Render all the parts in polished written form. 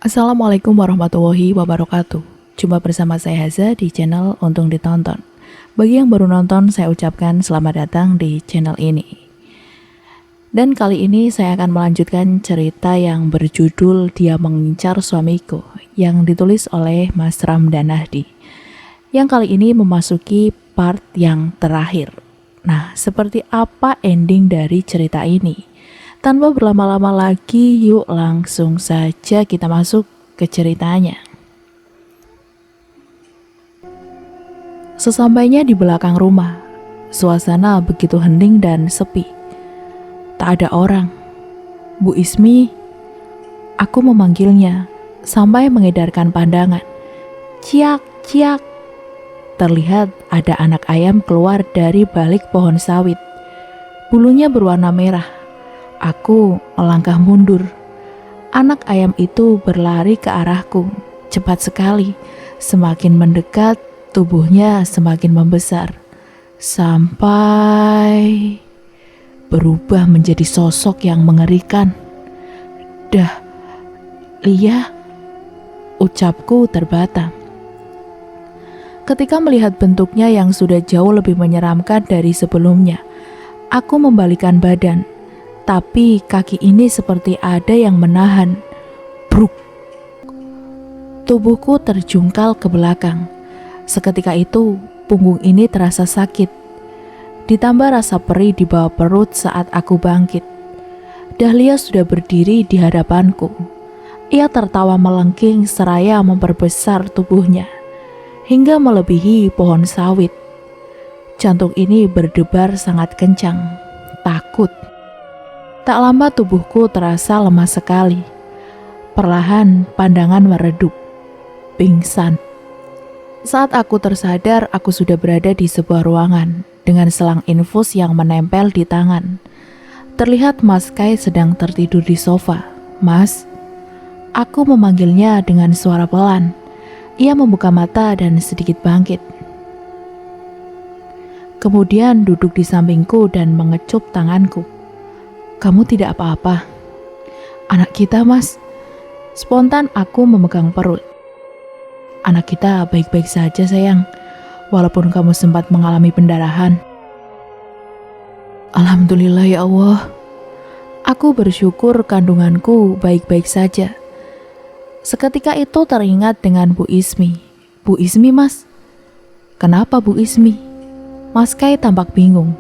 Assalamualaikum warahmatullahi wabarakatuh. Jumpa bersama saya Haza di channel Untung Ditonton. Bagi yang baru nonton, saya ucapkan selamat datang di channel ini. Dan kali ini saya akan melanjutkan cerita yang berjudul Dia Mengincar Suamiku, yang ditulis oleh Mas Ramdan Nahdi. Yang kali ini memasuki part yang terakhir. Nah, seperti apa ending dari cerita ini? Tanpa berlama-lama lagi, yuk langsung saja kita masuk ke ceritanya. Sesampainya di belakang rumah, suasana begitu hening dan sepi. Tak ada orang. Bu Ismi, aku memanggilnya sampai mengedarkan pandangan. Ciak, ciak. Terlihat ada anak ayam keluar dari balik pohon sawit. Bulunya berwarna merah. Aku melangkah mundur. Anak ayam itu berlari ke arahku, cepat sekali. Semakin mendekat, tubuhnya semakin membesar. Sampai berubah menjadi sosok yang mengerikan. Dah, Lia, ucapku terbata. Ketika melihat bentuknya yang sudah jauh lebih menyeramkan dari sebelumnya, aku membalikkan badan. Tapi kaki ini seperti ada yang menahan. Bruk. Tubuhku terjungkal ke belakang. Seketika itu, punggung ini terasa sakit. Ditambah rasa perih di bawah perut saat aku bangkit. Dahlia sudah berdiri di hadapanku. Ia tertawa melengking seraya memperbesar tubuhnya, hingga melebihi pohon sawit. Jantung ini berdebar sangat kencang. Takut. Tak lama tubuhku terasa lemas sekali. Perlahan pandangan meredup. Pingsan. Saat aku tersadar, aku sudah berada di sebuah ruangan dengan selang infus yang menempel di tangan. Terlihat Mas Kai sedang tertidur di sofa. Mas, aku memanggilnya dengan suara pelan. Ia membuka mata dan sedikit bangkit. Kemudian duduk di sampingku dan mengecup tanganku. Kamu tidak apa-apa. Anak kita, Mas. Spontan aku memegang perut. Anak kita baik-baik saja, sayang. Walaupun kamu sempat mengalami pendarahan. Alhamdulillah ya Allah. Aku bersyukur kandunganku baik-baik saja. Seketika itu teringat dengan Bu Ismi. Bu Ismi, Mas. Kenapa Bu Ismi? Mas Kai tampak bingung.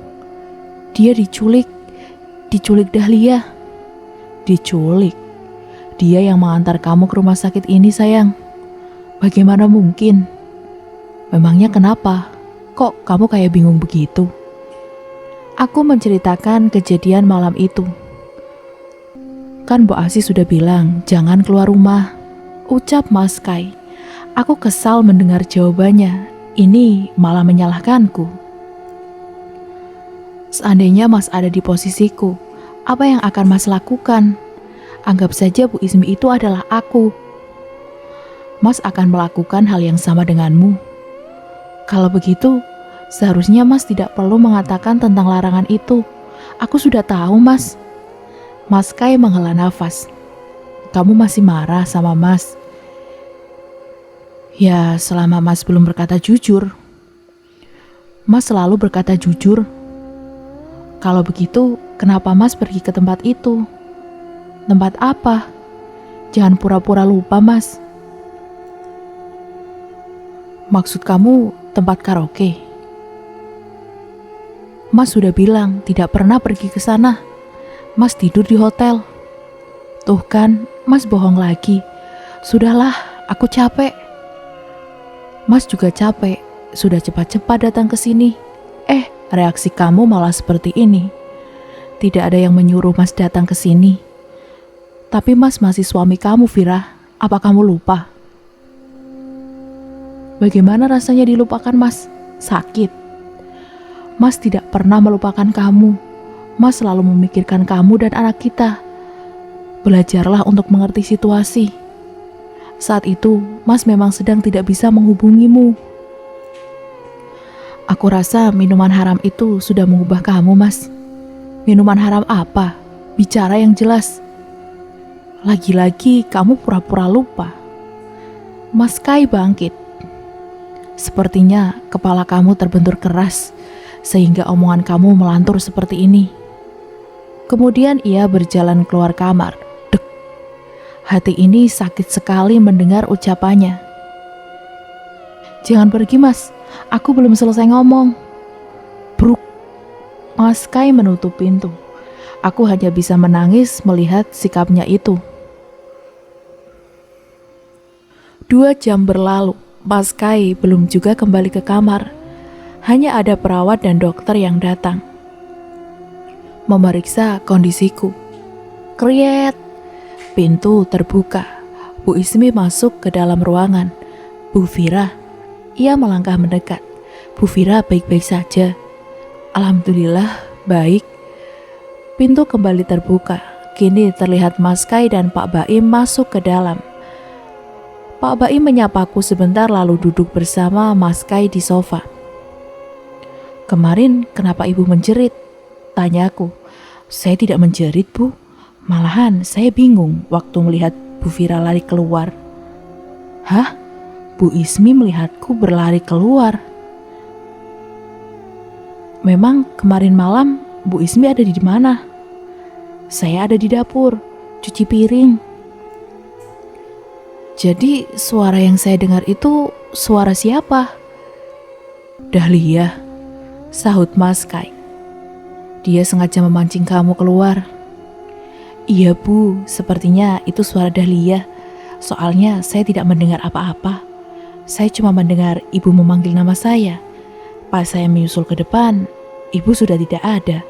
Dia diculik Dahlia. Diculik? Dia yang mengantar kamu ke rumah sakit ini, sayang. Bagaimana mungkin? Memangnya kenapa? Kok kamu kayak bingung begitu? Aku menceritakan kejadian malam itu. Kan Bu Asi sudah bilang, jangan keluar rumah, ucap Mas Kai. Aku kesal mendengar jawabannya. Ini malah menyalahkanku. Seandainya Mas ada di posisiku, apa yang akan Mas lakukan? Anggap saja Bu Ismi itu adalah aku. Mas akan melakukan hal yang sama denganmu. Kalau begitu, seharusnya Mas tidak perlu mengatakan tentang larangan itu. Aku sudah tahu, Mas. Mas Kai menghela nafas. Kamu masih marah sama Mas? Ya, selama Mas belum berkata jujur. Mas selalu berkata jujur. Kalau begitu, kenapa Mas pergi ke tempat itu? Tempat apa? Jangan pura-pura lupa, Mas. Maksud kamu tempat karaoke? Mas sudah bilang tidak pernah pergi ke sana. Mas tidur di hotel. Tuh kan, Mas bohong lagi. Sudahlah, aku capek. Mas juga capek. Sudah cepat-cepat datang ke sini. Reaksi kamu malah seperti ini. Tidak ada yang menyuruh Mas datang ke sini. Tapi Mas masih suami kamu, Vira. Apa kamu lupa? Bagaimana rasanya dilupakan, Mas? Sakit. Mas tidak pernah melupakan kamu. Mas selalu memikirkan kamu dan anak kita. Belajarlah untuk mengerti situasi. Saat itu, Mas memang sedang tidak bisa menghubungimu. Aku rasa minuman haram itu sudah mengubah kamu, Mas. Minuman haram apa? Bicara yang jelas. Lagi-lagi kamu pura-pura lupa. Mas Kai bangkit. Sepertinya kepala kamu terbentur keras, sehingga omongan kamu melantur seperti ini. Kemudian ia berjalan keluar kamar. Dek. Hati ini sakit sekali mendengar ucapannya. Jangan pergi, Mas. Aku belum selesai ngomong. Bruk. Mas Kai menutup pintu. Aku hanya bisa menangis melihat sikapnya itu. 2 jam berlalu. Mas Kai belum juga kembali ke kamar. Hanya ada perawat dan dokter yang datang memeriksa kondisiku. Kriet. Pintu terbuka. Bu Ismi masuk ke dalam ruangan. Bu Fira. Ia melangkah mendekat. Bu Fira baik-baik saja. Alhamdulillah baik. Pintu kembali terbuka. Kini terlihat Mas Kai dan Pak Baim masuk ke dalam. Pak Baim menyapaku sebentar lalu duduk bersama Mas Kai di sofa. Kemarin kenapa ibu menjerit? Tanyaku. Saya tidak menjerit, Bu. Malahan saya bingung waktu melihat Bu Fira lari keluar. Hah? Bu Ismi melihatku berlari keluar. Memang kemarin malam Bu Ismi ada di mana? Saya ada di dapur, cuci piring. Jadi suara yang saya dengar itu suara siapa? Dahlia, sahut Mas Kai. Dia sengaja memancing kamu keluar. Iya Bu, sepertinya itu suara Dahlia. Soalnya saya tidak mendengar apa-apa. Saya cuma mendengar ibu memanggil nama saya. Pas saya menyusul ke depan, ibu sudah tidak ada.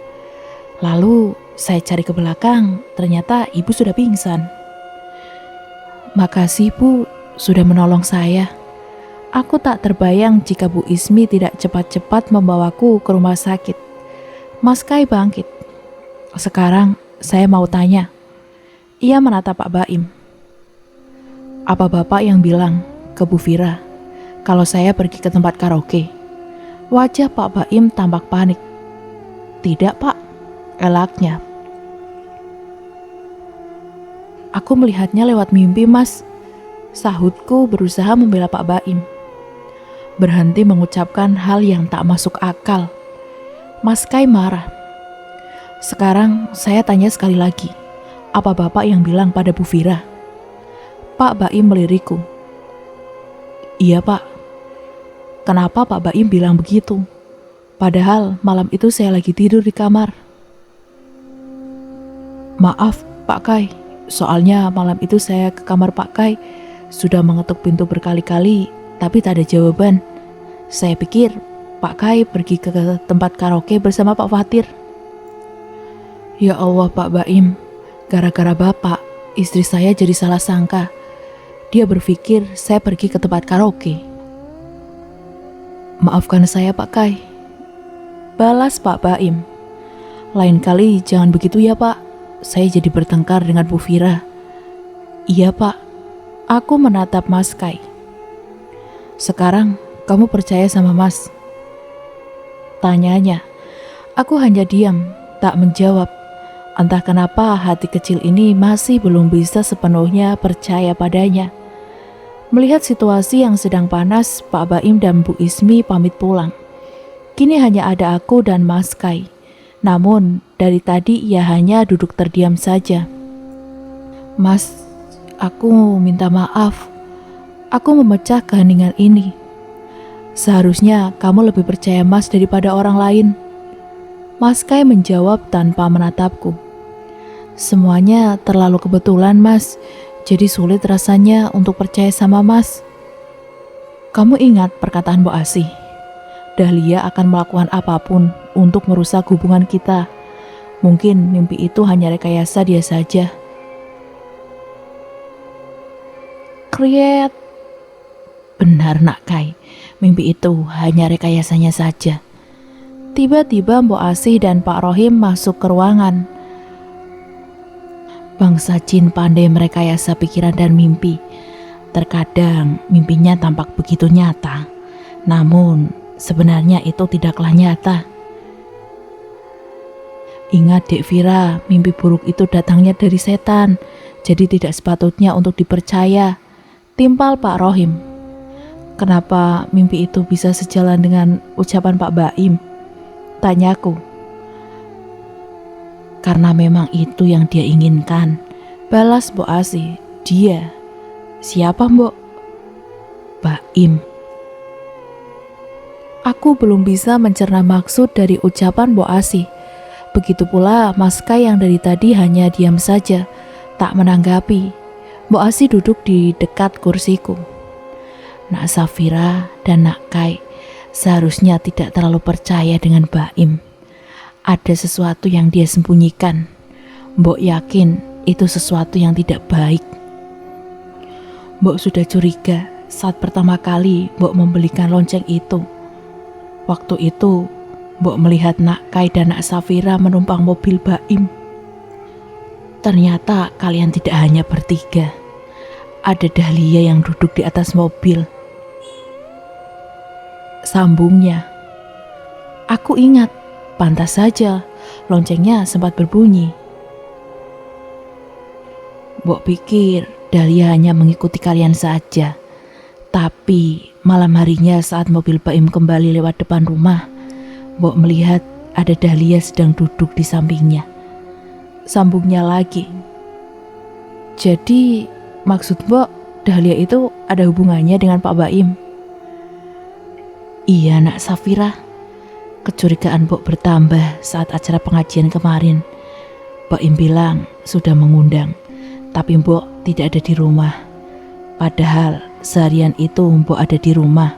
Lalu saya cari ke belakang, ternyata ibu sudah pingsan. Makasih Bu, sudah menolong saya. Aku tak terbayang jika Bu Ismi tidak cepat-cepat membawaku ke rumah sakit. Mas Kai bangkit. Sekarang saya mau tanya. Ia menatap Pak Baim. Apa Bapak yang bilang ke Bu Fira kalau saya pergi ke tempat karaoke? Wajah Pak Baim tampak panik. Tidak Pak, elaknya. Aku melihatnya lewat mimpi Mas. Sahutku berusaha membela Pak Baim. Berhenti mengucapkan hal yang tak masuk akal. Mas Kai marah. Sekarang saya tanya sekali lagi. Apa Bapak yang bilang pada Bu Fira? Pak Baim melirikku. Iya Pak. Kenapa Pak Baim bilang begitu? Padahal malam itu saya lagi tidur di kamar. Maaf Pak Kai. Soalnya malam itu saya ke kamar Pak Kai. Sudah mengetuk pintu berkali-kali, tapi tak ada jawaban. Saya pikir Pak Kai pergi ke tempat karaoke bersama Pak Fatir. Ya Allah Pak Baim, gara-gara Bapak, istri saya jadi salah sangka. Dia berpikir saya pergi ke tempat karaoke. Maafkan saya Pak Kai. Balas Pak Baim. Lain kali jangan begitu ya Pak. Saya jadi bertengkar dengan Bu Fira. Iya Pak. Aku menatap Mas Kai. Sekarang kamu percaya sama Mas? Tanyanya. Aku hanya diam, tak menjawab. Entah kenapa hati kecil ini masih belum bisa sepenuhnya percaya padanya. Melihat situasi yang sedang panas, Pak Baim dan Bu Ismi pamit pulang. Kini hanya ada aku dan Mas Kai. Namun dari tadi ia hanya duduk terdiam saja. Mas, aku minta maaf. Aku memecah keheningan ini. Seharusnya kamu lebih percaya Mas daripada orang lain. Mas Kai menjawab tanpa menatapku. Semuanya terlalu kebetulan Mas, jadi sulit rasanya untuk percaya sama Mas. Kamu ingat perkataan Bu Asih? Dahlia akan melakukan apapun untuk merusak hubungan kita. Mungkin mimpi itu hanya rekayasa dia saja. Kriet. Benar Nak Kai, mimpi itu hanya rekayasanya saja. Tiba-tiba Mbok Asih dan Pak Rohim masuk ke ruangan. Bangsa jin pandai merekayasa pikiran dan mimpi. Terkadang mimpinya tampak begitu nyata, namun sebenarnya itu tidaklah nyata. Ingat Dek Vira, mimpi buruk itu datangnya dari setan, jadi tidak sepatutnya untuk dipercaya. Timpal Pak Rohim. Kenapa mimpi itu bisa sejalan dengan ucapan Pak Baim? Tanyaku. Karena memang itu yang dia inginkan. Balas Mbok Asih. Dia. Siapa Mbok? Baim. Aku belum bisa mencerna maksud dari ucapan Mbok Asih. Begitu pula Mas Kai yang dari tadi hanya diam saja, tak menanggapi. Mbok Asih duduk di dekat kursiku. Nak Safira dan Nak Kai seharusnya tidak terlalu percaya dengan Baim. Ada sesuatu yang dia sembunyikan. Mbok yakin itu sesuatu yang tidak baik. Mbok sudah curiga saat pertama kali Mbok membelikan lonceng itu. Waktu itu Mbok melihat Nak Kai dan Nak Safira menumpang mobil Baim. Ternyata kalian tidak hanya bertiga. Ada Dahlia yang duduk di atas mobil. Sambungnya. Aku ingat, pantas saja loncengnya sempat berbunyi. Mbok pikir Dahlia hanya mengikuti kalian saja. Tapi malam harinya saat mobil Baim kembali lewat depan rumah, Mbok melihat ada Dahlia sedang duduk di sampingnya. Sambungnya lagi. Jadi maksud Mbok, Dahlia itu ada hubungannya dengan Pak Baim? Iya Nak Safira. Kecurigaan Mbok bertambah saat acara pengajian kemarin. Baim bilang sudah mengundang, tapi Mbok tidak ada di rumah. Padahal seharian itu Mbok ada di rumah.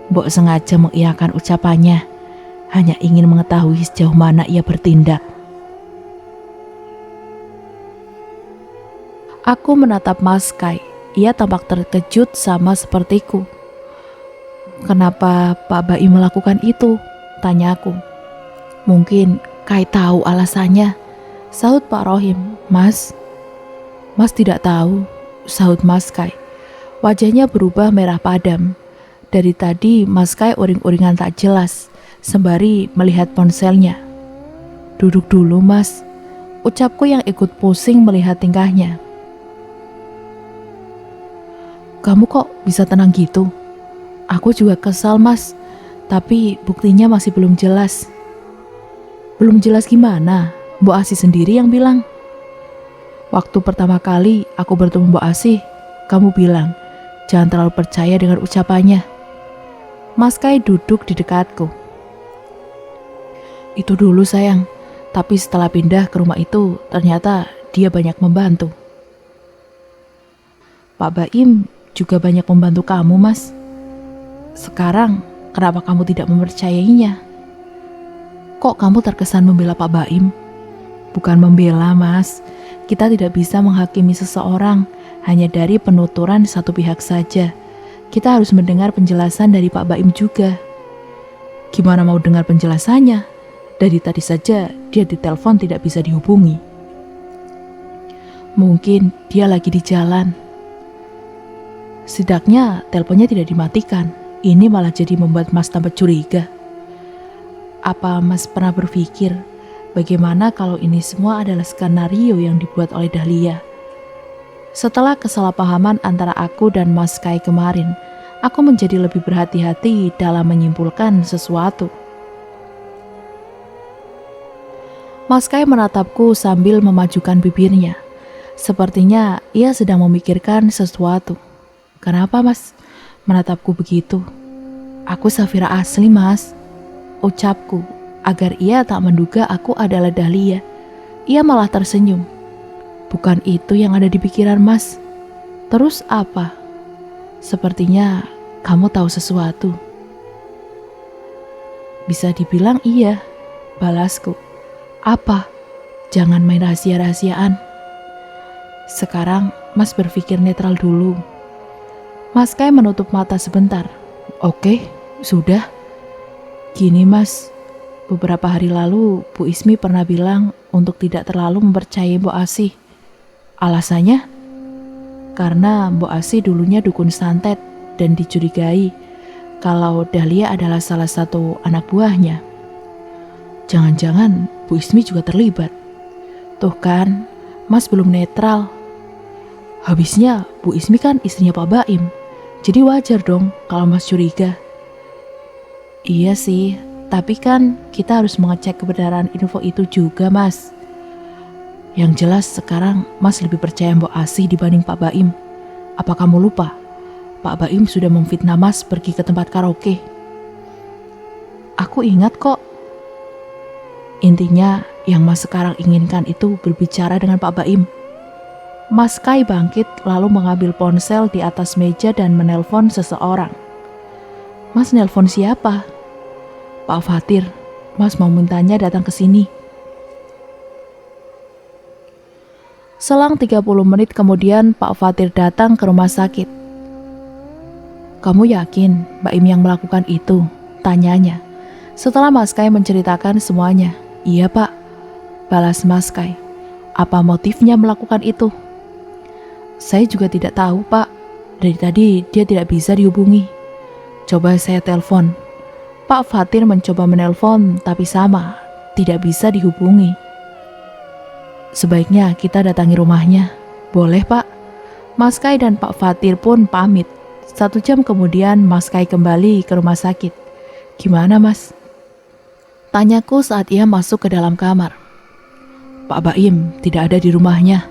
Mbok sengaja mengiyakan ucapannya, hanya ingin mengetahui sejauh mana ia bertindak. Aku menatap Mas Kai. Ia tampak terkejut sama sepertiku. Kenapa Pak Baim melakukan itu? Tanyaku. Mungkin Kai tahu alasannya, sahut Pak Rohim. Mas tidak tahu, sahut Mas Kai. Wajahnya berubah merah padam. Dari tadi Mas Kai uring-uringan tak jelas, sembari melihat ponselnya. Duduk dulu Mas, ucapku yang ikut pusing melihat tingkahnya. Kamu kok bisa tenang gitu? Aku juga kesal Mas, tapi buktinya masih belum jelas. Belum jelas gimana? Mbok Asih sendiri yang bilang. Waktu pertama kali aku bertemu Mbok Asih, kamu bilang, jangan terlalu percaya dengan ucapannya. Mas Kai duduk di dekatku. Itu dulu sayang, tapi setelah pindah ke rumah itu, ternyata dia banyak membantu. Pak Baim juga banyak membantu kamu Mas. Sekarang, kenapa kamu tidak mempercayainya? Kok kamu terkesan membela Pak Baim? Bukan membela, Mas. Kita tidak bisa menghakimi seseorang hanya dari penuturan satu pihak saja. Kita harus mendengar penjelasan dari Pak Baim juga. Gimana mau dengar penjelasannya? Dari tadi saja dia ditelepon tidak bisa dihubungi. Mungkin dia lagi di jalan. Setidaknya teleponnya tidak dimatikan. Ini malah jadi membuat Mas tambah curiga. Apa Mas pernah berpikir bagaimana kalau ini semua adalah skenario yang dibuat oleh Dahlia? Setelah kesalahpahaman antara aku dan Mas Kai kemarin, aku menjadi lebih berhati-hati dalam menyimpulkan sesuatu. Mas Kai menatapku sambil memajukan bibirnya. Sepertinya ia sedang memikirkan sesuatu. Kenapa Mas menatapku begitu? Aku Safira asli Mas, ucapku agar ia tak menduga aku adalah Dahlia. Ia malah tersenyum. Bukan itu yang ada di pikiran Mas. Terus apa? Sepertinya kamu tahu sesuatu. Bisa dibilang iya, balasku. Apa? Jangan main rahasia-rahasiaan. Sekarang Mas berpikir netral dulu. Mas Kai menutup mata sebentar. Oke, sudah. Gini Mas, beberapa hari lalu Bu Ismi pernah bilang untuk tidak terlalu mempercayai Mbok Asih. Alasannya? Karena Mbok Asih dulunya dukun santet dan dicurigai kalau Dahlia adalah salah satu anak buahnya. Jangan-jangan Bu Ismi juga terlibat. Tuh kan, Mas belum netral. Habisnya Bu Ismi kan istrinya Pak Baim, jadi wajar dong kalau Mas curiga. Iya sih, tapi kan kita harus mengecek kebenaran info itu juga, Mas. Yang jelas sekarang Mas lebih percaya Mbok Asih dibanding Pak Baim. Apa kamu lupa? Pak Baim sudah memfitnah Mas pergi ke tempat karaoke. Aku ingat kok. Intinya yang Mas sekarang inginkan itu berbicara dengan Pak Baim. Mas Kai bangkit lalu mengambil ponsel di atas meja dan menelpon seseorang. Mas nelpon siapa? Pak Fatir. Mas mau mintanya datang ke sini. Selang 30 menit kemudian Pak Fatir datang ke rumah sakit. Kamu yakin Mbak Im yang melakukan itu? Tanyanya. Setelah Mas Kai menceritakan semuanya. Iya Pak, balas Mas Kai. Apa motifnya melakukan itu? Saya juga tidak tahu Pak. Dari tadi dia tidak bisa dihubungi. Coba saya telepon. Pak Fatir mencoba menelpon tapi sama, tidak bisa dihubungi. Sebaiknya kita datangi rumahnya. Boleh Pak. Mas Kai dan Pak Fatir pun pamit. 1 jam kemudian Mas Kai kembali ke rumah sakit. Gimana Mas? Tanyaku saat ia masuk ke dalam kamar. Pak Baim tidak ada di rumahnya.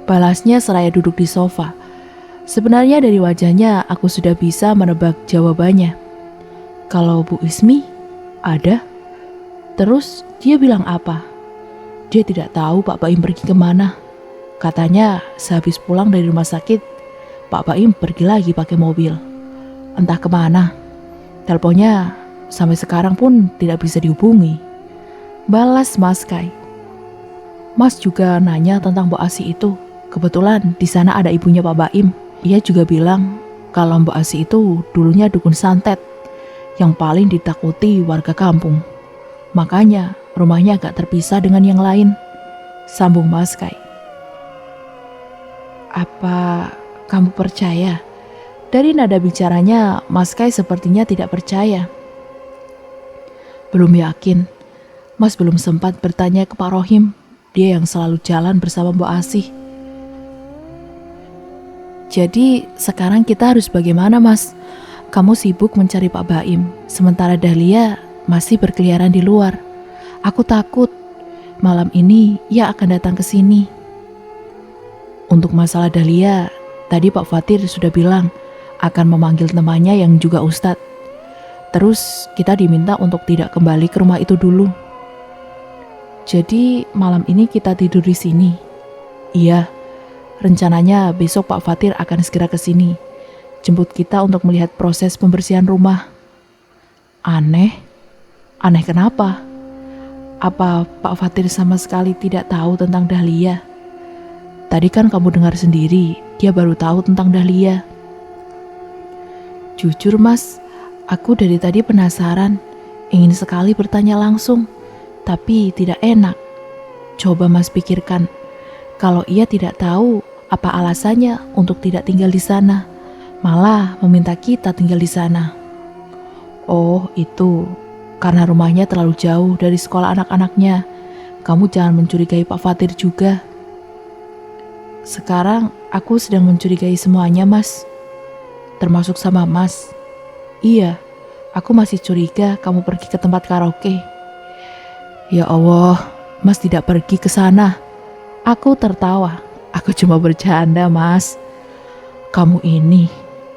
Balasnya seraya duduk di sofa. Sebenarnya dari wajahnya aku sudah bisa menebak jawabannya. Kalau Bu Ismi ada. Terus dia bilang apa? Dia tidak tahu Pak Baim pergi kemana. Katanya sehabis pulang dari rumah sakit, Pak Baim pergi lagi pakai mobil. Entah kemana. Teleponnya sampai sekarang pun tidak bisa dihubungi. Balas Mas Kai. Mas juga nanya tentang Mbok Asih itu. Kebetulan di sana ada ibunya Pak Baim. Ia juga bilang kalau Mbok Asih itu dulunya dukun santet yang paling ditakuti warga kampung. Makanya rumahnya agak terpisah dengan yang lain. Sambung Mas Kai. Apa kamu percaya? Dari nada bicaranya, Mas Kai sepertinya tidak percaya. Belum yakin. Mas belum sempat bertanya ke Pak Rohim. Dia yang selalu jalan bersama Mbok Asih. Jadi sekarang kita harus bagaimana Mas? Kamu sibuk mencari Pak Baim, sementara Dahlia masih berkeliaran di luar. Aku takut malam ini ia akan datang ke sini. Untuk masalah Dahlia, tadi Pak Fatir sudah bilang akan memanggil temannya yang juga Ustadz. Terus kita diminta untuk tidak kembali ke rumah itu dulu. Jadi malam ini kita tidur di sini. Iya. Rencananya besok Pak Fatir akan segera ke sini, jemput kita untuk melihat proses pembersihan rumah. Aneh? Aneh kenapa? Apa Pak Fatir sama sekali tidak tahu tentang Dahlia? Tadi kan kamu dengar sendiri, dia baru tahu tentang Dahlia. Jujur Mas, aku dari tadi penasaran, ingin sekali bertanya langsung, tapi tidak enak. Coba Mas pikirkan, kalau ia tidak tahu, apa alasannya untuk tidak tinggal di sana, malah meminta kita tinggal di sana? Oh, itu karena rumahnya terlalu jauh dari sekolah anak-anaknya. Kamu jangan mencurigai Pak Fatir juga. Sekarang aku sedang mencurigai semuanya, Mas. Termasuk sama Mas. Iya, aku masih curiga kamu pergi ke tempat karaoke. Ya Allah, Mas tidak pergi ke sana. Aku tertawa. Aku cuma bercanda, Mas. Kamu ini.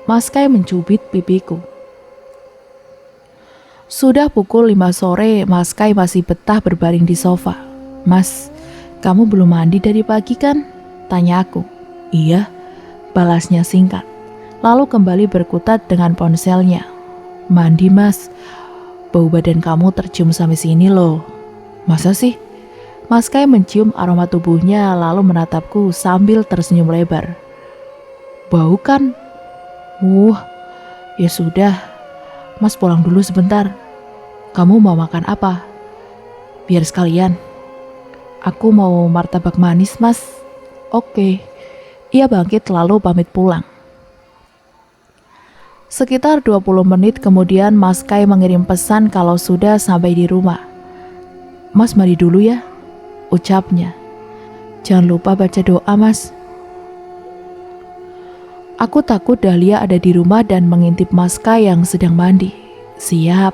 Mas Kai mencubit pipiku. Sudah pukul 5 sore, Mas Kai masih betah berbaring di sofa. Mas, kamu belum mandi dari pagi kan? Tanya aku. Iya, balasnya singkat. Lalu kembali berkutat dengan ponselnya. Mandi Mas, bau badan kamu tercium sampai sini loh. Masa sih? Mas Kai mencium aroma tubuhnya lalu menatapku sambil tersenyum lebar. Bau kan? Ya sudah, Mas pulang dulu sebentar. Kamu mau makan apa? Biar sekalian. Aku mau martabak manis, Mas. Oke. Ia bangkit lalu pamit pulang. Sekitar 20 menit kemudian Mas Kai mengirim pesan kalau sudah sampai di rumah. "Mas mandi dulu ya," ucapnya. "Jangan lupa baca doa, Mas." Aku takut Dahlia ada di rumah dan mengintip Mas Kai yang sedang mandi. Siap.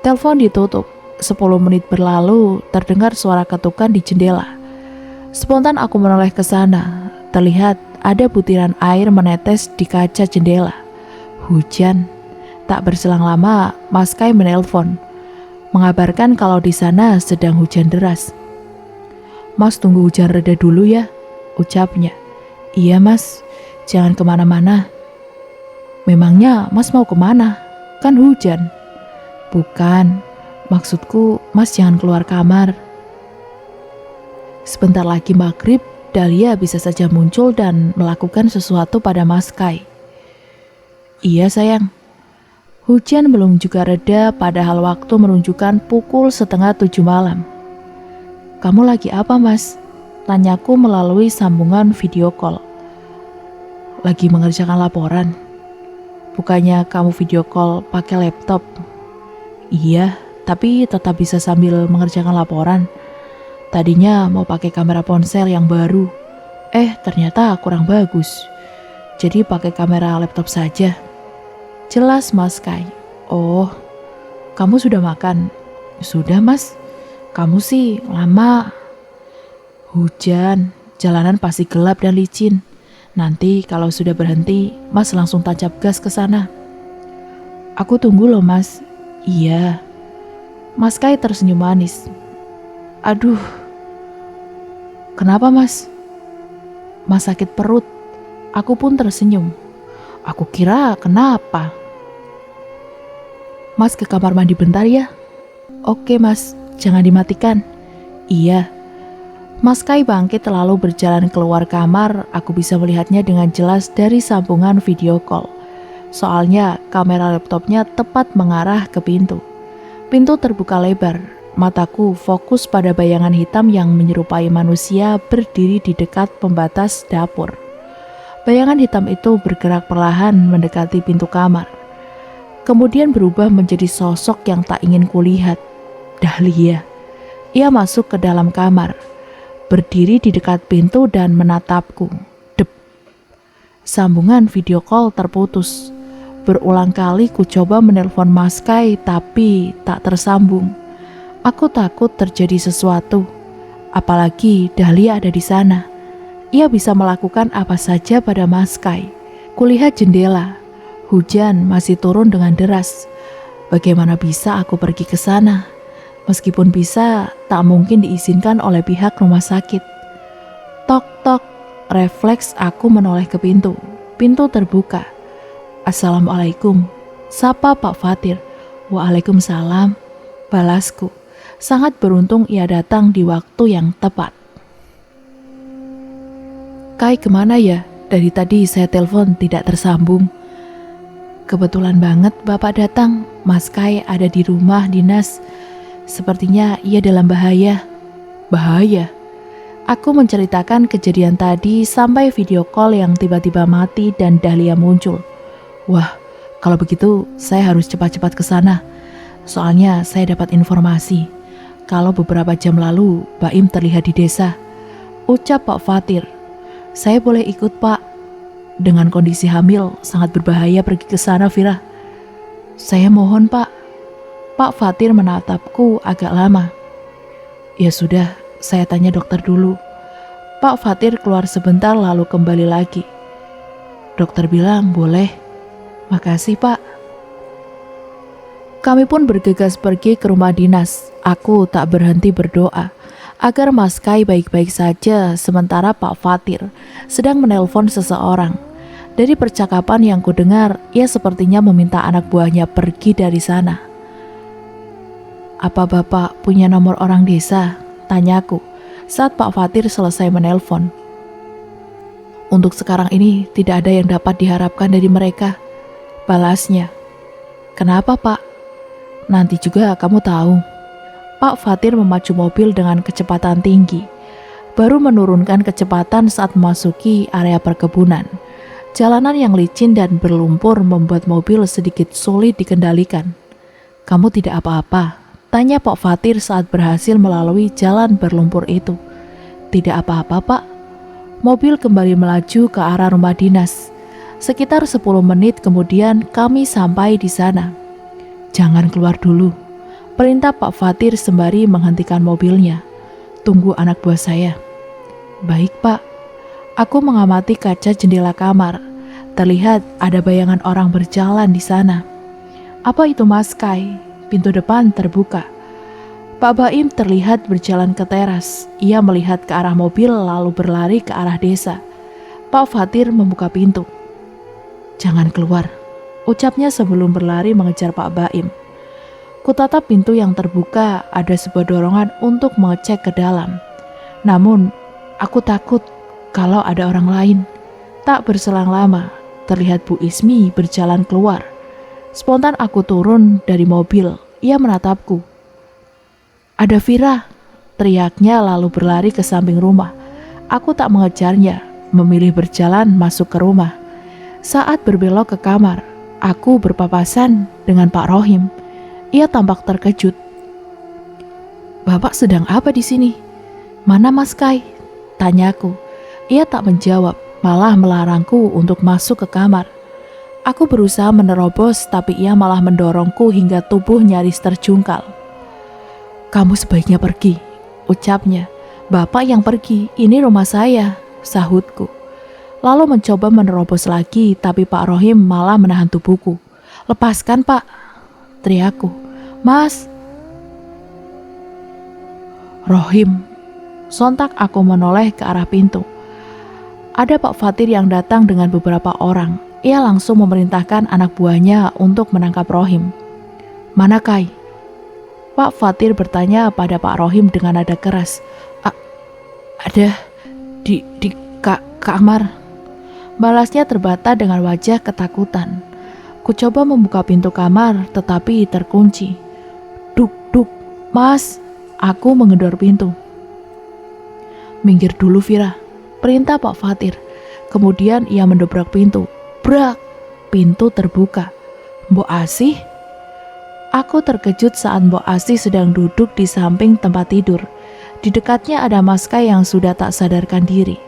Telepon ditutup. 10 menit berlalu, terdengar suara ketukan di jendela. Spontan aku menoleh ke sana. Terlihat ada butiran air menetes di kaca jendela. Hujan. Tak berselang lama, Mas Kai menelpon, mengabarkan kalau di sana sedang hujan deras. "Mas tunggu hujan reda dulu ya," ucapnya. "Iya Mas, jangan kemana-mana." "Memangnya Mas mau kemana? Kan hujan." "Bukan, maksudku Mas jangan keluar kamar." Sebentar lagi maghrib, Dahlia bisa saja muncul dan melakukan sesuatu pada Mas Kai. "Iya sayang." Hujan belum juga reda padahal waktu menunjukkan pukul 6:30 malam. "Kamu lagi apa Mas?" tanyaku melalui sambungan video call. "Lagi mengerjakan laporan." "Bukannya kamu video call pakai laptop?" "Iya, tapi tetap bisa sambil mengerjakan laporan. Tadinya mau pakai kamera ponsel yang baru. Ternyata kurang bagus. Jadi pakai kamera laptop saja." Jelas Mas Kai. "Oh, kamu sudah makan?" "Sudah Mas." "Kamu sih lama." "Hujan, jalanan pasti gelap dan licin. Nanti kalau sudah berhenti, Mas langsung tancap gas ke sana." "Aku tunggu loh Mas." "Iya." Mas Kai tersenyum manis. "Aduh." "Kenapa Mas?" "Mas sakit perut." Aku pun tersenyum. Aku kira kenapa. "Mas ke kamar mandi bentar ya." "Oke Mas, jangan dimatikan." "Iya." Mas Kai bangkit lalu berjalan keluar kamar. Aku bisa melihatnya dengan jelas dari sambungan video call. Soalnya kamera laptopnya tepat mengarah ke pintu. Pintu terbuka lebar. Mataku fokus pada bayangan hitam yang menyerupai manusia berdiri di dekat pembatas dapur. Bayangan hitam itu bergerak perlahan mendekati pintu kamar. Kemudian berubah menjadi sosok yang tak ingin kulihat. Dahlia. Ia masuk ke dalam kamar, berdiri di dekat pintu dan menatapku. Dep. Sambungan video call terputus. Berulang kali ku coba menelpon Mas Kai tapi tak tersambung. Aku takut terjadi sesuatu. Apalagi Dahlia ada di sana. Ia bisa melakukan apa saja pada Mas Kai. Kulihat jendela. Hujan masih turun dengan deras. Bagaimana bisa aku pergi ke sana? Meskipun bisa, tak mungkin diizinkan oleh pihak rumah sakit. Tok-tok, refleks aku menoleh ke pintu. Pintu terbuka. "Assalamualaikum," sapa Pak Fatir. "Waalaikumsalam," balasku. Sangat beruntung ia datang di waktu yang tepat. "Kai kemana ya? Dari tadi saya telepon tidak tersambung." "Kebetulan banget Bapak datang. Mas Kai ada di rumah dinas. Sepertinya ia dalam bahaya." "Bahaya?" Aku menceritakan kejadian tadi sampai video call yang tiba-tiba mati dan Dahlia muncul. "Wah, kalau begitu saya harus cepat-cepat ke sana. Soalnya saya dapat informasi kalau beberapa jam lalu Baim terlihat di desa," ucap Pak Fatir. "Saya boleh ikut Pak? Dengan kondisi hamil sangat berbahaya pergi ke sana, Vira." "Saya mohon Pak." Pak Fatir menatapku agak lama. "Ya sudah, saya tanya dokter dulu." Pak Fatir keluar sebentar lalu kembali lagi. "Dokter bilang boleh." "Makasih Pak." Kami pun bergegas pergi ke rumah dinas. Aku tak berhenti berdoa agar Mas Kai baik-baik saja sementara Pak Fatir sedang menelpon seseorang. Dari percakapan yang kudengar, ia sepertinya meminta anak buahnya pergi dari sana. "Apa Bapak punya nomor orang desa?" tanyaku saat Pak Fatir selesai menelpon. "Untuk sekarang ini tidak ada yang dapat diharapkan dari mereka," balasnya. "Kenapa Pak?" "Nanti juga kamu tahu." Pak Fatir memacu mobil dengan kecepatan tinggi, baru menurunkan kecepatan saat memasuki area perkebunan. Jalanan yang licin dan berlumpur membuat mobil sedikit sulit dikendalikan. "Kamu tidak apa-apa?" tanya Pak Fatir saat berhasil melalui jalan berlumpur itu. "Tidak apa-apa, Pak." Mobil kembali melaju ke arah rumah dinas. Sekitar 10 menit kemudian kami sampai di sana. "Jangan keluar dulu," perintah Pak Fatir sembari menghentikan mobilnya. "Tunggu anak buah saya." "Baik, Pak." Aku mengamati kaca jendela kamar. Terlihat ada bayangan orang berjalan di sana. "Apa itu, Mas Kai?" Pintu depan terbuka. Pak Baim terlihat berjalan ke teras. Ia melihat ke arah mobil lalu berlari ke arah desa. Pak Fatir membuka pintu. "Jangan keluar," ucapnya sebelum berlari mengejar Pak Baim. Kutatap pintu yang terbuka, ada sebuah dorongan untuk mengecek ke dalam. Namun, aku takut kalau ada orang lain. Tak berselang lama, terlihat Bu Ismi berjalan keluar. Spontan aku turun dari mobil. Ia menatapku. "Ada Vira," teriaknya lalu berlari ke samping rumah. Aku tak mengejarnya, memilih berjalan masuk ke rumah. Saat berbelok ke kamar, aku berpapasan dengan Pak Rohim. Ia tampak terkejut. "Bapak sedang apa di sini?" "Mana Mas Kai?" tanyaku. Ia tak menjawab, malah melarangku untuk masuk ke kamar. Aku berusaha menerobos, tapi ia malah mendorongku hingga tubuh nyaris terjungkal. "Kamu sebaiknya pergi," ucapnya. "Bapak yang pergi, ini rumah saya," sahutku. Lalu mencoba menerobos lagi, tapi Pak Rohim malah menahan tubuhku. "Lepaskan, Pak," teriakku. "Mas." "Rohim." Sontak aku menoleh ke arah pintu. Ada Pak Fatir yang datang dengan beberapa orang. Ia langsung memerintahkan anak buahnya untuk menangkap Rohim. "Mana Kai?" Pak Fatir bertanya pada Pak Rohim dengan nada keras. Ada di kamar," balasnya terbata dengan wajah ketakutan. Ku coba membuka pintu kamar tetapi terkunci. Duk, Mas." Aku menggedor pintu. "Minggir dulu Vira," perintah Pak Fatir. Kemudian ia mendobrak pintu. Brak! Pintu terbuka. "Mbok Asih?" Aku terkejut saat Mbok Asih sedang duduk di samping tempat tidur. Di dekatnya ada Mas Kai yang sudah tak sadarkan diri.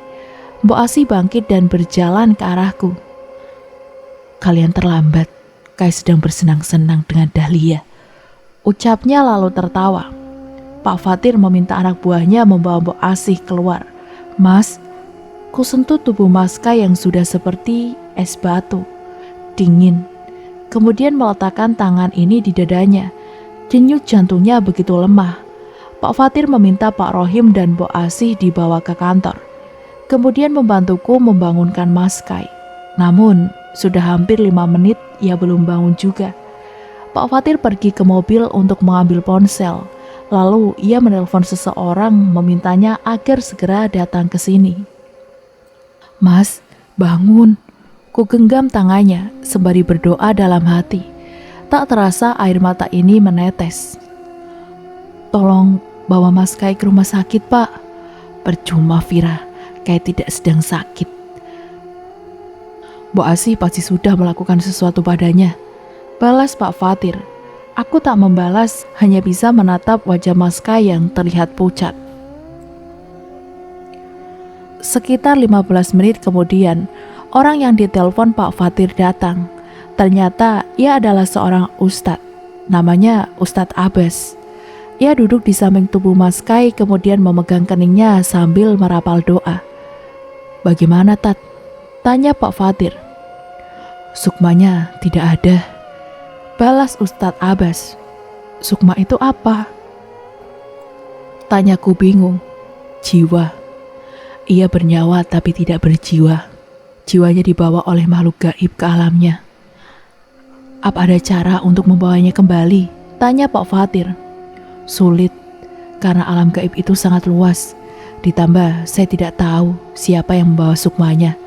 Mbok Asih bangkit dan berjalan ke arahku. "Kalian terlambat. Kai sedang bersenang-senang dengan Dahlia," ucapnya lalu tertawa. Pak Fatir meminta anak buahnya membawa Mbok Asih keluar. "Mas," ku sentuh tubuh Mas Kai yang sudah seperti es batu, dingin. Kemudian meletakkan tangan ini di dadanya. Denyut jantungnya begitu lemah. Pak Fatir meminta Pak Rohim dan Mbok Asih dibawa ke kantor. Kemudian membantuku membangunkan Mas Kai. Namun, sudah hampir 5 menit ia belum bangun juga. Pak Fatir pergi ke mobil untuk mengambil ponsel. Lalu ia menelpon seseorang memintanya agar segera datang ke sini. "Mas, bangun." Ku genggam tangannya sembari berdoa dalam hati. Tak terasa air mata ini menetes. "Tolong bawa Mas Kai ke rumah sakit, Pak." "Percuma Vira, Kai tidak sedang sakit. Mbok Asih pasti sudah melakukan sesuatu padanya," balas Pak Fatir. Aku tak membalas, hanya bisa menatap wajah Mas Kai yang terlihat pucat. Sekitar 15 menit kemudian, orang yang ditelepon Pak Fatir datang. Ternyata ia adalah seorang ustadz, namanya Ustadz Abbas. Ia duduk di samping tubuh Mas Kai kemudian memegang keningnya sambil merapal doa. "Bagaimana, Tat?" tanya Pak Fatir. "Sukmanya tidak ada," balas Ustadz Abbas. "Sukma itu apa?" tanyaku bingung. "Jiwa. Ia bernyawa tapi tidak berjiwa. Jiwanya dibawa oleh makhluk gaib ke alamnya." "Apa ada cara untuk membawanya kembali?" tanya Pak Fatir. "Sulit, karena alam gaib itu sangat luas. Ditambah saya tidak tahu siapa yang membawa sukmanya."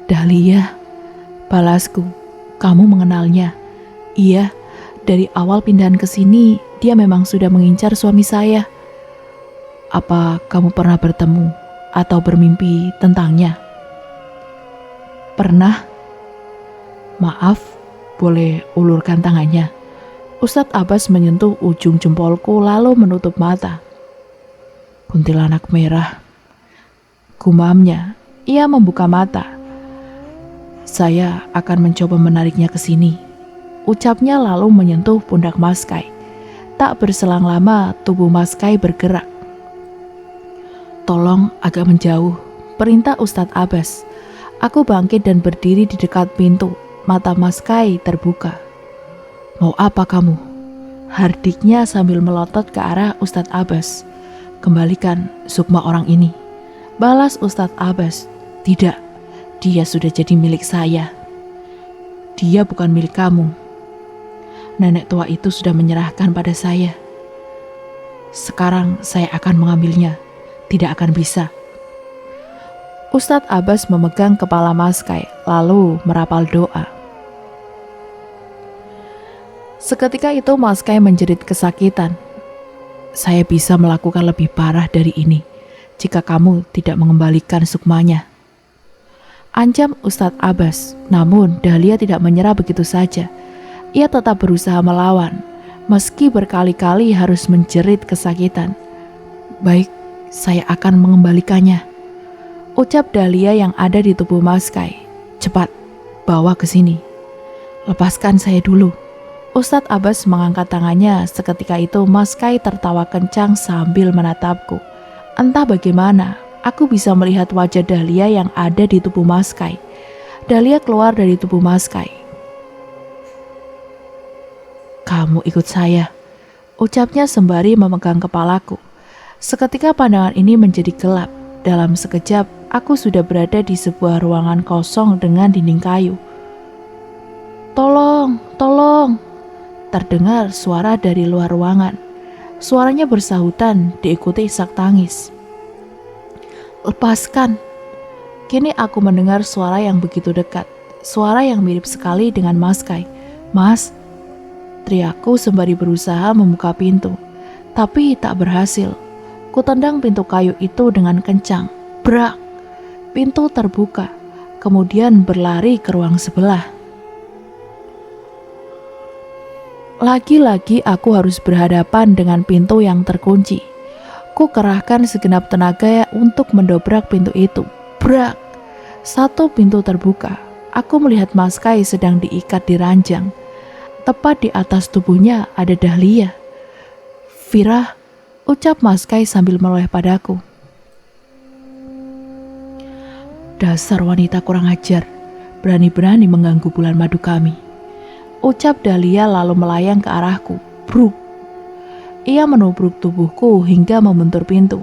"Dahlia," balasku. "Kamu mengenalnya?" "Iya, dari awal pindahan ke sini dia memang sudah mengincar suami saya." "Apa kamu pernah bertemu atau bermimpi tentangnya?" Pernah. Maaf, boleh ulurkan tangannya. Ustadz Abbas menyentuh ujung jempolku lalu menutup mata. Kuntilanak merah. Gumamnya, ia membuka mata. Saya akan mencoba menariknya ke sini. Ucapnya lalu menyentuh pundak Maskai. Tak berselang lama tubuh Maskai bergerak. Tolong agak menjauh, perintah Ustadz Abbas. Aku bangkit dan berdiri di dekat pintu. Mata Maskai terbuka. Mau apa kamu? Hardiknya sambil melotot ke arah Ustadz Abbas. Kembalikan sukma orang ini. Balas Ustadz Abbas. Tidak, dia sudah jadi milik saya. Dia bukan milik kamu. Nenek tua itu sudah menyerahkan pada saya. Sekarang saya akan mengambilnya. Tidak akan bisa. Ustadz Abbas memegang kepala Maskai lalu merapal doa. Seketika itu Maskai menjerit kesakitan. Saya bisa melakukan lebih parah dari ini jika kamu tidak mengembalikan sukmanya. Ancam Ustadz Abbas, namun Dahlia tidak menyerah begitu saja. Ia tetap berusaha melawan, meski berkali-kali harus menjerit kesakitan. Baik, saya akan mengembalikannya. Ucap Dahlia yang ada di tubuh Maskai. Cepat, bawa ke sini. Lepaskan saya dulu. Ustadz Abbas mengangkat tangannya. Seketika itu Maskai tertawa kencang sambil menatapku. Entah bagaimana, aku bisa melihat wajah Dahlia yang ada di tubuh Maskai. Dahlia keluar dari tubuh Maskai. Kamu ikut saya, ucapnya sembari memegang kepalaku. Seketika pandangan ini menjadi gelap. Dalam sekejap, aku sudah berada di sebuah ruangan kosong dengan dinding kayu. Tolong, tolong! Terdengar suara dari luar ruangan. Suaranya bersahutan diikuti isak tangis. Lepaskan. Kini aku mendengar suara yang begitu dekat. Suara yang mirip sekali dengan Maskai. Mas, teriakku sembari berusaha membuka pintu. Tapi tak berhasil. Kutendang pintu kayu itu dengan kencang. Brak! Pintu terbuka. Kemudian berlari ke ruang sebelah. Lagi-lagi aku harus berhadapan dengan pintu yang terkunci. Ku kerahkan segenap tenaga untuk mendobrak pintu itu. Brak! Satu pintu terbuka. Aku melihat Maskai sedang diikat di ranjang. Tepat di atas tubuhnya ada Dahlia. Vira, ucap Maskai sambil menoleh padaku. Dasar wanita kurang ajar, berani-berani mengganggu bulan madu kami. Ucap Dahlia lalu melayang ke arahku. Bruk! Ia menubruk tubuhku hingga membentur pintu.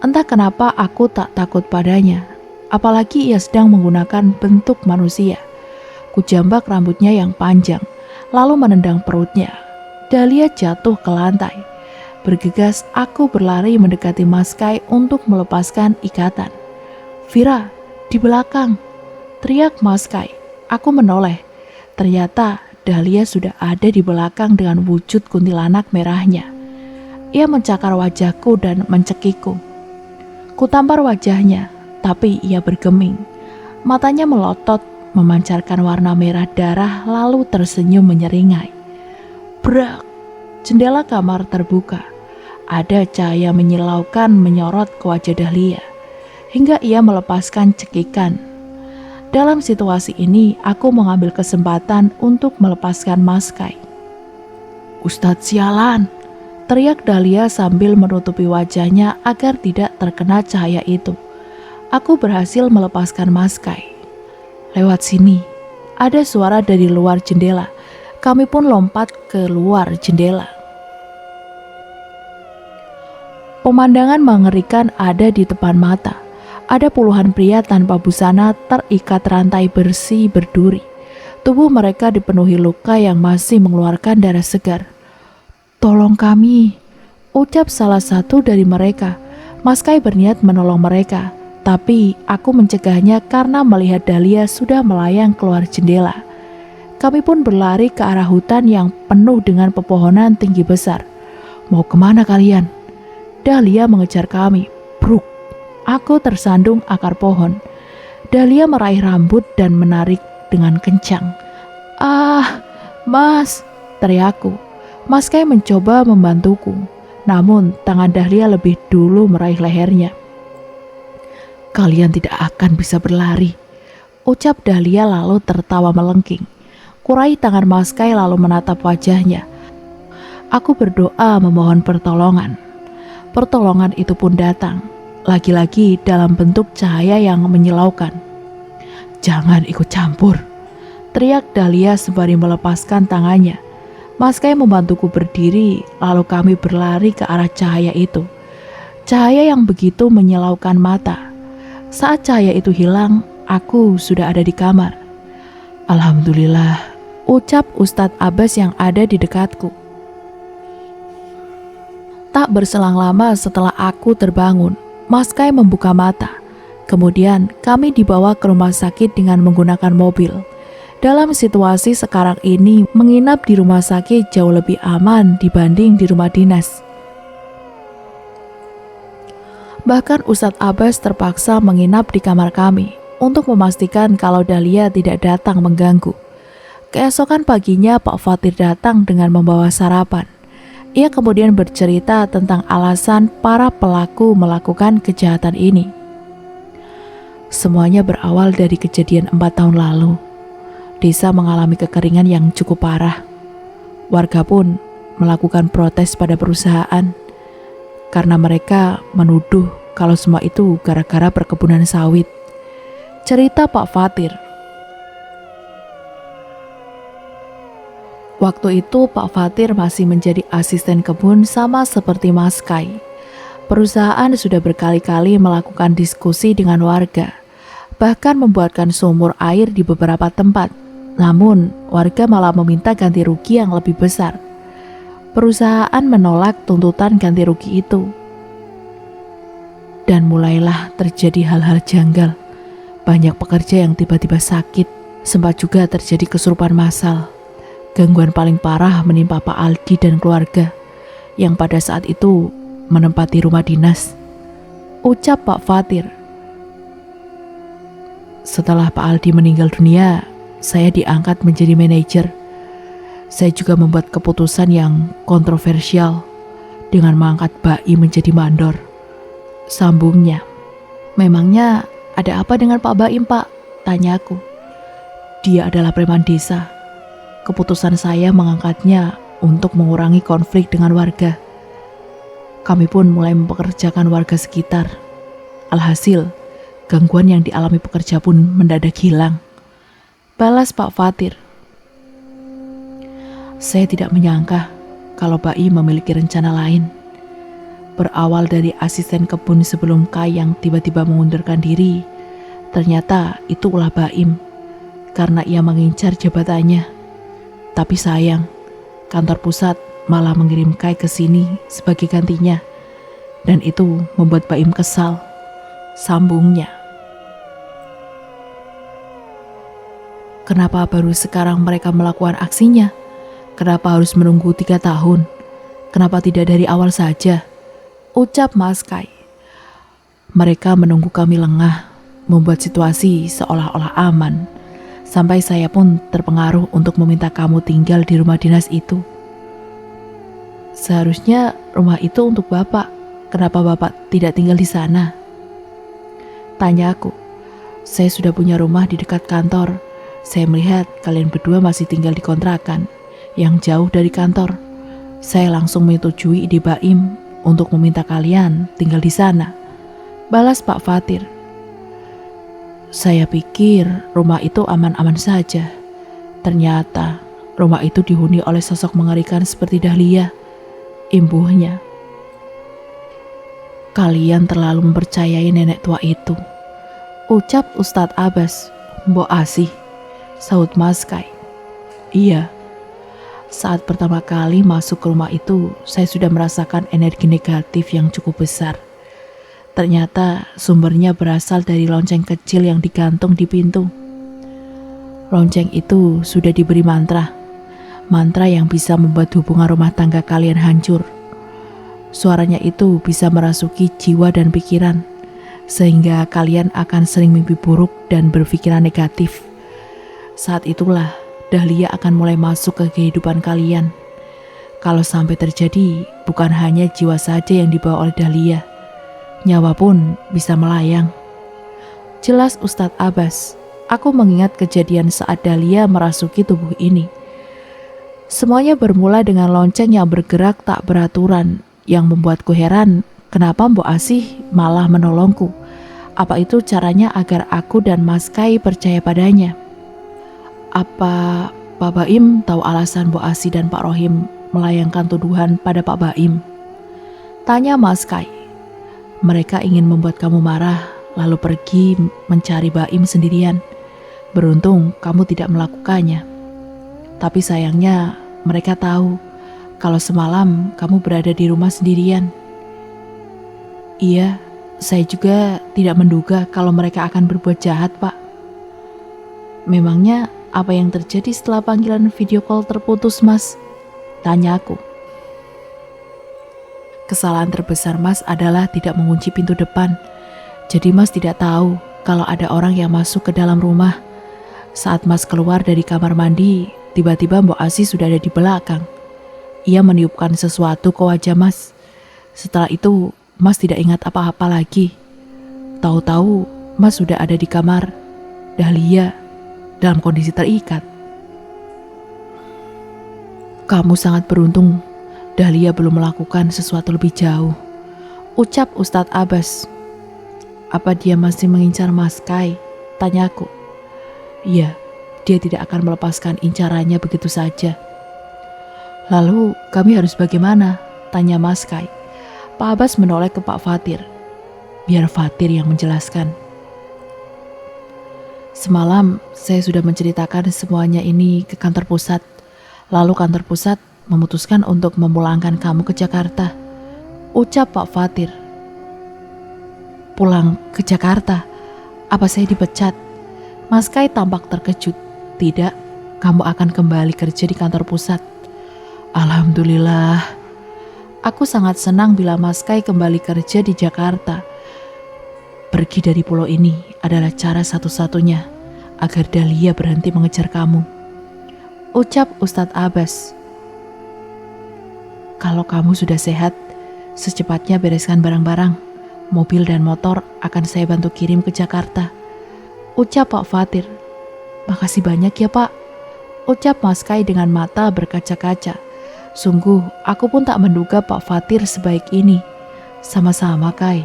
Entah kenapa aku tak takut padanya. Apalagi ia sedang menggunakan bentuk manusia. Kujambak rambutnya yang panjang, lalu menendang perutnya. Dahlia jatuh ke lantai. Bergegas aku berlari mendekati Maskai untuk melepaskan ikatan. Vira, di belakang! Teriak Maskai. Aku menoleh. Ternyata Dahlia sudah ada di belakang dengan wujud kuntilanak merahnya. Ia mencakar wajahku dan mencekikku. Kutampar wajahnya, tapi ia bergeming. Matanya melotot, memancarkan warna merah darah lalu tersenyum menyeringai. Brak! Jendela kamar terbuka. Ada cahaya menyilaukan menyorot ke wajah Dahlia, hingga ia melepaskan cekikan. Dalam situasi ini, aku mengambil kesempatan untuk melepaskan Maskai. Ustadz sialan! Teriak Dahlia sambil menutupi wajahnya agar tidak terkena cahaya itu. Aku berhasil melepaskan Maskai. Lewat sini, ada suara dari luar jendela. Kami pun lompat ke luar jendela. Pemandangan mengerikan ada di depan mata. Ada puluhan pria tanpa busana terikat rantai bersih berduri. Tubuh mereka dipenuhi luka yang masih mengeluarkan darah segar. Tolong kami, ucap salah satu dari mereka. Maskai berniat menolong mereka, tapi aku mencegahnya karena melihat Dahlia sudah melayang keluar jendela. Kami pun berlari ke arah hutan yang penuh dengan pepohonan tinggi besar. Mau kemana kalian? Dahlia mengejar kami. Bruk! Aku tersandung akar pohon. Dahlia meraih rambut dan menarik dengan kencang. "Ah, Mas!" teriakku. Mas Kai mencoba membantuku, namun tangan Dahlia lebih dulu meraih lehernya. "Kalian tidak akan bisa berlari," ucap Dahlia lalu tertawa melengking. Kurai tangan Mas Kai lalu menatap wajahnya. Aku berdoa memohon pertolongan. Pertolongan itu pun datang, lagi-lagi dalam bentuk cahaya yang menyilaukan. "Jangan ikut campur," teriak Dahlia sembari melepaskan tangannya. Mas Kai membantuku berdiri, lalu kami berlari ke arah cahaya itu. Cahaya yang begitu menyilaukan mata. Saat cahaya itu hilang, aku sudah ada di kamar. "Alhamdulillah," ucap Ustadz Abbas yang ada di dekatku. Tak berselang lama setelah aku terbangun, Mas Kai membuka mata. Kemudian kami dibawa ke rumah sakit dengan menggunakan mobil. Dalam situasi sekarang ini, menginap di rumah sakit jauh lebih aman dibanding di rumah dinas. Bahkan Ustadz Abbas terpaksa menginap di kamar kami untuk memastikan kalau Dahlia tidak datang mengganggu. Keesokan paginya Pak Fatir datang dengan membawa sarapan. Ia kemudian bercerita tentang alasan para pelaku melakukan kejahatan ini. Semuanya berawal dari kejadian 4 tahun lalu. Desa mengalami kekeringan yang cukup parah. Warga pun melakukan protes pada perusahaan karena mereka menuduh kalau semua itu gara-gara perkebunan sawit. Cerita Pak Fatir. Waktu itu Pak Fatir masih menjadi asisten kebun sama seperti Mas Kai. Perusahaan sudah berkali-kali melakukan diskusi dengan warga, bahkan membuatkan sumur air di beberapa tempat. Namun, warga malah meminta ganti rugi yang lebih besar. Perusahaan menolak tuntutan ganti rugi itu. Dan mulailah terjadi hal-hal janggal. Banyak pekerja yang tiba-tiba sakit. Sempat juga terjadi kesurupan massal. Gangguan paling parah menimpa Pak Aldi dan keluarga yang pada saat itu menempati rumah dinas. Ucap Pak Fatir. Setelah Pak Aldi meninggal dunia, saya diangkat menjadi manajer. Saya juga membuat keputusan yang kontroversial dengan mengangkat Baim menjadi mandor. Sambungnya. "Memangnya ada apa dengan Pak Baim, Pak?" tanyaku. "Dia adalah preman desa. Keputusan saya mengangkatnya untuk mengurangi konflik dengan warga. Kami pun mulai mempekerjakan warga sekitar. Alhasil, gangguan yang dialami pekerja pun mendadak hilang," balas Pak Fatir. Saya tidak menyangka kalau Baim memiliki rencana lain. Berawal dari asisten kebun sebelum Kai yang tiba-tiba mengundurkan diri, ternyata itu ulah Baim karena ia mengincar jabatannya. Tapi sayang, kantor pusat malah mengirim Kai ke sini sebagai gantinya, dan itu membuat Baim kesal. Sambungnya. "Kenapa baru sekarang mereka melakukan aksinya? Kenapa harus menunggu 3 tahun? Kenapa tidak dari awal saja?" ucap Mas Kai. "Mereka menunggu kami lengah, membuat situasi seolah-olah aman. Sampai saya pun terpengaruh untuk meminta kamu tinggal di rumah dinas itu." "Seharusnya rumah itu untuk Bapak. Kenapa Bapak tidak tinggal di sana?" tanya aku. "Saya sudah punya rumah di dekat kantor. Saya melihat kalian berdua masih tinggal di kontrakan yang jauh dari kantor. Saya langsung menyetujui ide Baim untuk meminta kalian tinggal di sana," balas Pak Fatir. "Saya pikir rumah itu aman-aman saja. Ternyata rumah itu dihuni oleh sosok mengerikan seperti Dahlia," imbuhnya. "Kalian terlalu mempercayai nenek tua itu," ucap Ustadz Abbas. "Mbok Asih," sahut Mas Kai. "Iya. Saat pertama kali masuk ke rumah itu, saya sudah merasakan energi negatif yang cukup besar. Ternyata sumbernya berasal dari lonceng kecil yang digantung di pintu. Lonceng itu sudah diberi mantra yang bisa membuat hubungan rumah tangga kalian hancur. Suaranya itu bisa merasuki jiwa dan pikiran, sehingga kalian akan sering mimpi buruk dan berpikiran negatif. Saat itulah Dahlia akan mulai masuk ke kehidupan kalian. Kalau sampai terjadi, bukan hanya jiwa saja yang dibawa oleh Dahlia, nyawa pun bisa melayang. Jelas Ustadz Abbas, aku mengingat kejadian saat Dahlia merasuki tubuh ini. Semuanya bermula dengan lonceng yang bergerak tak beraturan, yang membuatku heran kenapa Mbok Asih malah menolongku. Apa itu caranya agar aku dan Mas Kai percaya padanya? Apa Pak Baim tahu alasan Mbok Asih dan Pak Rohim melayangkan tuduhan pada Pak Baim? Tanya Mas Kai. Mereka ingin membuat kamu marah, lalu pergi mencari Baim sendirian. Beruntung kamu tidak melakukannya. Tapi sayangnya mereka tahu kalau semalam kamu berada di rumah sendirian. Iya, saya juga tidak menduga kalau mereka akan berbuat jahat, Pak. Memangnya apa yang terjadi setelah panggilan video call terputus, Mas? Tanya aku. Kesalahan terbesar Mas adalah tidak mengunci pintu depan. Jadi Mas tidak tahu kalau ada orang yang masuk ke dalam rumah. Saat Mas keluar dari kamar mandi, tiba-tiba Mbok Asih sudah ada di belakang. Ia meniupkan sesuatu ke wajah Mas. Setelah itu, Mas tidak ingat apa-apa lagi. Tahu-tahu, Mas sudah ada di kamar Dahlia dalam kondisi terikat. Kamu sangat beruntung, Dahlia belum melakukan sesuatu lebih jauh, ucap Ustadz Abbas. Apa dia masih mengincar Mas Kai? Tanyaku. Iya, dia tidak akan melepaskan incarannya begitu saja. Lalu kami harus bagaimana? Tanya Mas Kai. Pak Abbas menoleh ke Pak Fatir. Biar Fatir yang menjelaskan. Semalam saya sudah menceritakan semuanya ini ke kantor pusat. Lalu kantor pusat memutuskan untuk memulangkan kamu ke Jakarta, ucap Pak Fatir. Pulang ke Jakarta? Apa saya dipecat? Mas Kai tampak terkejut. Tidak, kamu akan kembali kerja di kantor pusat. Alhamdulillah. Aku sangat senang bila Mas Kai kembali kerja di Jakarta. Pergi dari pulau ini adalah cara satu-satunya agar Dahlia berhenti mengejar kamu, ucap Ustadz Abbas. Kalau kamu sudah sehat, secepatnya bereskan barang-barang. Mobil dan motor akan saya bantu kirim ke Jakarta, ucap Pak Fatir. Makasih banyak ya Pak, ucap Mas Kai dengan mata berkaca-kaca. Sungguh, aku pun tak menduga Pak Fatir sebaik ini. Sama-sama Kai.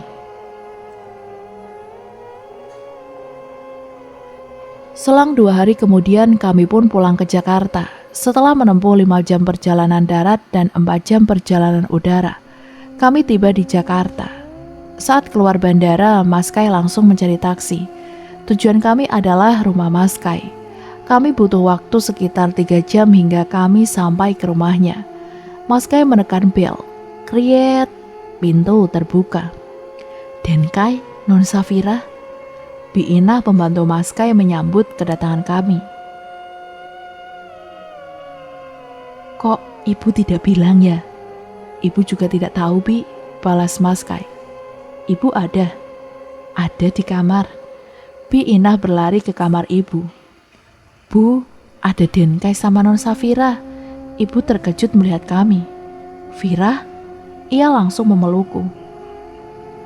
Selang 2 hari kemudian kami pun pulang ke Jakarta. Setelah menempuh 5 jam perjalanan darat dan 4 jam perjalanan udara, kami tiba di Jakarta. Saat keluar bandara, Mas Kai langsung mencari taksi. Tujuan kami adalah rumah Mas Kai. Kami butuh waktu sekitar 3 jam hingga kami sampai ke rumahnya. Mas Kai menekan bel. Kriet, pintu terbuka. Den Kai, Non Safira. Bi Inah pembantu Mas Kai menyambut kedatangan kami. Kok ibu tidak bilang ya? Ibu juga tidak tahu Bi, balas Mas Kai. Ibu ada di kamar. Bi Inah berlari ke kamar ibu. Bu, ada Den Kai sama Non Safira. Ibu terkejut melihat kami. Fira? Ia langsung memelukku.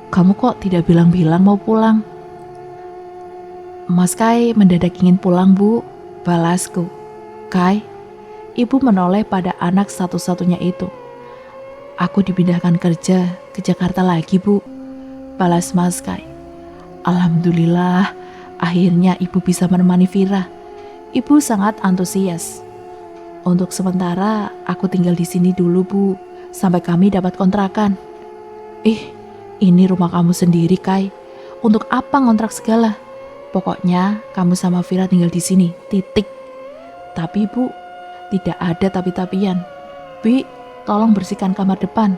Kamu kok tidak bilang-bilang mau pulang? Mas Kai mendadak ingin pulang Bu, balasku. Kai, ibu menoleh pada anak satu-satunya itu. Aku dipindahkan kerja ke Jakarta lagi Bu, balas Mas Kai. Alhamdulillah, akhirnya ibu bisa menemani Fira. Ibu sangat antusias. Untuk sementara aku tinggal di sini dulu Bu, sampai kami dapat kontrakan. Ini rumah kamu sendiri Kai. Untuk apa ngontrak segala? Pokoknya kamu sama Fira tinggal di sini, titik. Tapi Bu, tidak ada tapi-tapian. Bi, tolong bersihkan kamar depan.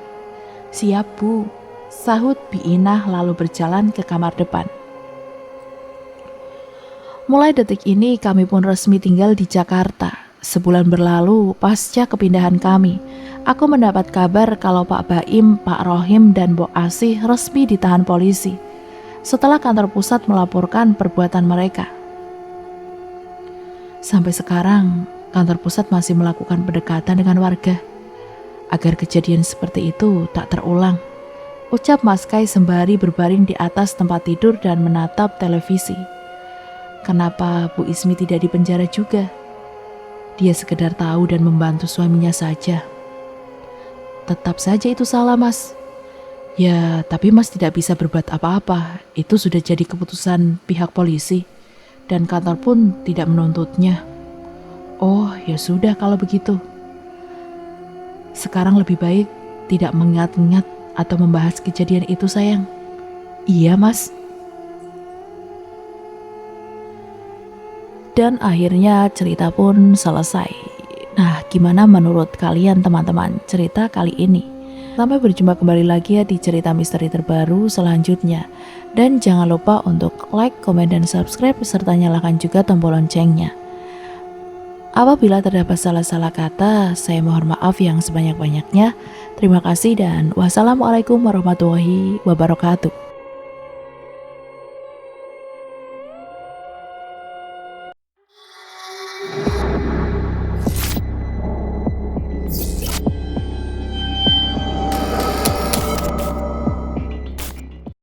Siap Bu, sahut Bi Inah lalu berjalan ke kamar depan. Mulai detik ini kami pun resmi tinggal di Jakarta. Sebulan berlalu pasca kepindahan kami, aku mendapat kabar kalau Pak Baim, Pak Rohim, dan Mbok Asih resmi ditahan polisi. setelah kantor pusat melaporkan perbuatan mereka. Sampai sekarang, kantor pusat masih melakukan pendekatan dengan warga agar kejadian seperti itu tak terulang, ucap Mas Kai sembari berbaring di atas tempat tidur dan menatap televisi. Kenapa Bu Ismi tidak dipenjara juga? Dia sekedar tahu dan membantu suaminya saja. Tetap saja itu salah, Mas. Ya, tapi Mas tidak bisa berbuat apa-apa. Itu sudah jadi keputusan pihak polisi. Dan kantor pun tidak menuntutnya. Oh, ya sudah kalau begitu. Sekarang lebih baik tidak mengingat-ingat atau membahas kejadian itu, sayang. Iya, Mas. Dan akhirnya cerita pun selesai. Nah, gimana menurut kalian teman-teman cerita kali ini? Sampai berjumpa kembali lagi ya di cerita misteri terbaru selanjutnya. Dan jangan lupa untuk like, komen, dan subscribe serta nyalakan juga tombol loncengnya. Apabila terdapat salah-salah kata, saya mohon maaf yang sebanyak-banyaknya. Terima kasih dan wassalamualaikum warahmatullahi wabarakatuh.